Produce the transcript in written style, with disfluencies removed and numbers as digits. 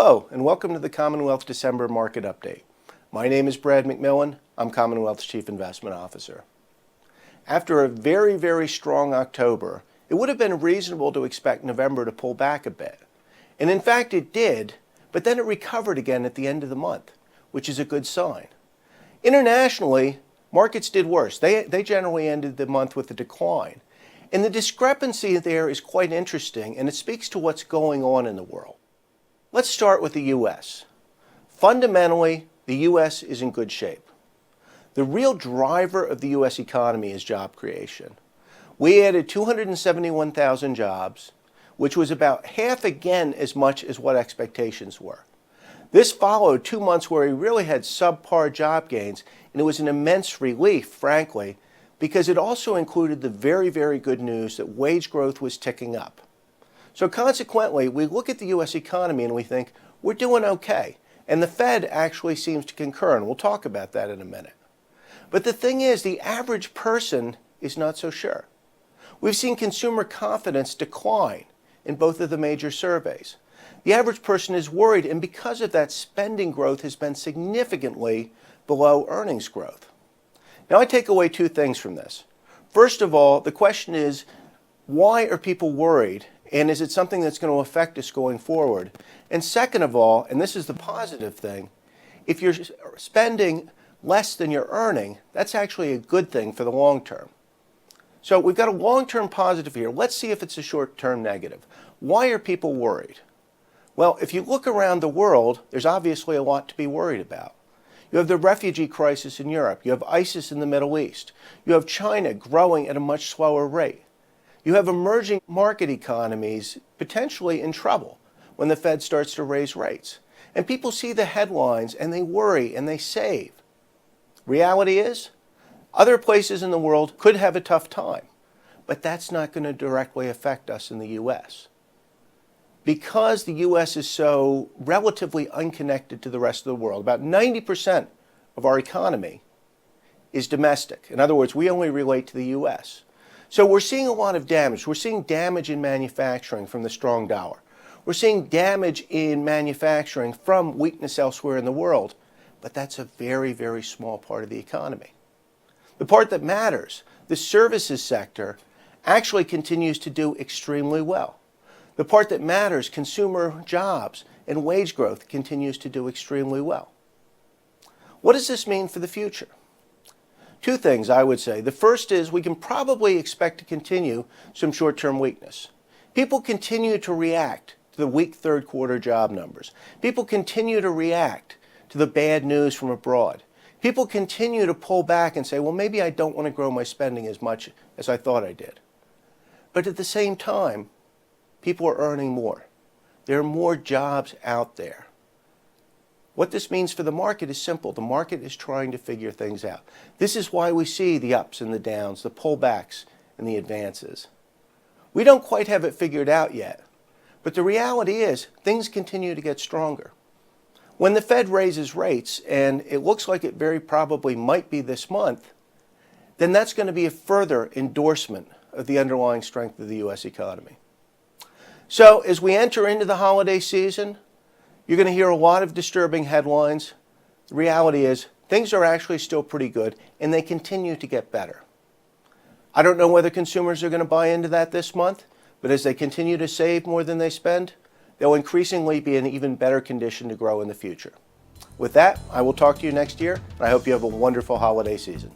Hello, and welcome to the Commonwealth December Market Update. My name is Brad McMillan. I'm Commonwealth's Chief Investment Officer. After a very strong October, it would have been reasonable to expect November to pull back a bit. And in fact it did, but then it recovered again at the end of the month, which is a good sign. Internationally, markets did worse. They generally ended the month with a decline. And the discrepancy there is quite interesting, and it speaks to what's going on in the world. Let's start with the U.S. Fundamentally, the U.S. is in good shape. The real driver of the U.S. economy is job creation. We added 271,000 jobs, which was about half again as much as what expectations were. This followed 2 months where we really had subpar job gains, and it was an immense relief, frankly, because it also included the very good news that wage growth was ticking up. So consequently, we look at the U.S. economy and we think, we're doing okay. And the Fed actually seems to concur, and we'll talk about that in a minute. But the thing is, the average person is not so sure. We've seen consumer confidence decline in both of the major surveys. The average person is worried, and because of that, spending growth has been significantly below earnings growth. Now, I take away two things from this. First of all, the question is, why are people worried? And is it something that's going to affect us going forward? And second of all, and this is the positive thing, if you're spending less than you're earning, that's actually a good thing for the long term. So we've got a long-term positive here. Let's see if it's a short-term negative. Why are people worried? Well, if you look around the world, there's obviously a lot to be worried about. You have the refugee crisis in Europe. You have ISIS in the Middle East. You have China growing at a much slower rate. You have emerging market economies potentially in trouble when the Fed starts to raise rates. And people see the headlines and they worry and they save. Reality is, other places in the world could have a tough time, but that's not going to directly affect us in the U.S. Because the U.S. is so relatively unconnected to the rest of the world, about 90% of our economy is domestic. In other words, we only relate to the U.S. So we're seeing a lot of damage. We're seeing damage in manufacturing from the strong dollar. We're seeing damage in manufacturing from weakness elsewhere in the world, but that's a very small part of the economy. The part that matters, the services sector, actually continues to do extremely well. The part that matters, consumer jobs and wage growth, continues to do extremely well. What does this mean for the future? Two things I would say. The first is we can probably expect to continue some short-term weakness. People continue to react to the weak third quarter job numbers. People continue to react to the bad news from abroad. People continue to pull back and say, well, maybe I don't want to grow my spending as much as I thought I did. But at the same time, people are earning more. There are more jobs out there. What this means for the market is simple. The market is trying to figure things out. This is why we see the ups and the downs, the pullbacks and the advances. We don't quite have it figured out yet, but the reality is things continue to get stronger. When the Fed raises rates, and it looks like it very probably might be this month, then that's going to be a further endorsement of the underlying strength of the U.S. economy. So as we enter into the holiday season, you're going to hear a lot of disturbing headlines. The reality is things are actually still pretty good, and they continue to get better. I don't know whether consumers are going to buy into that this month, but as they continue to save more than they spend, they'll increasingly be in even better condition to grow in the future. With that, I will talk to you next year, and I hope you have a wonderful holiday season.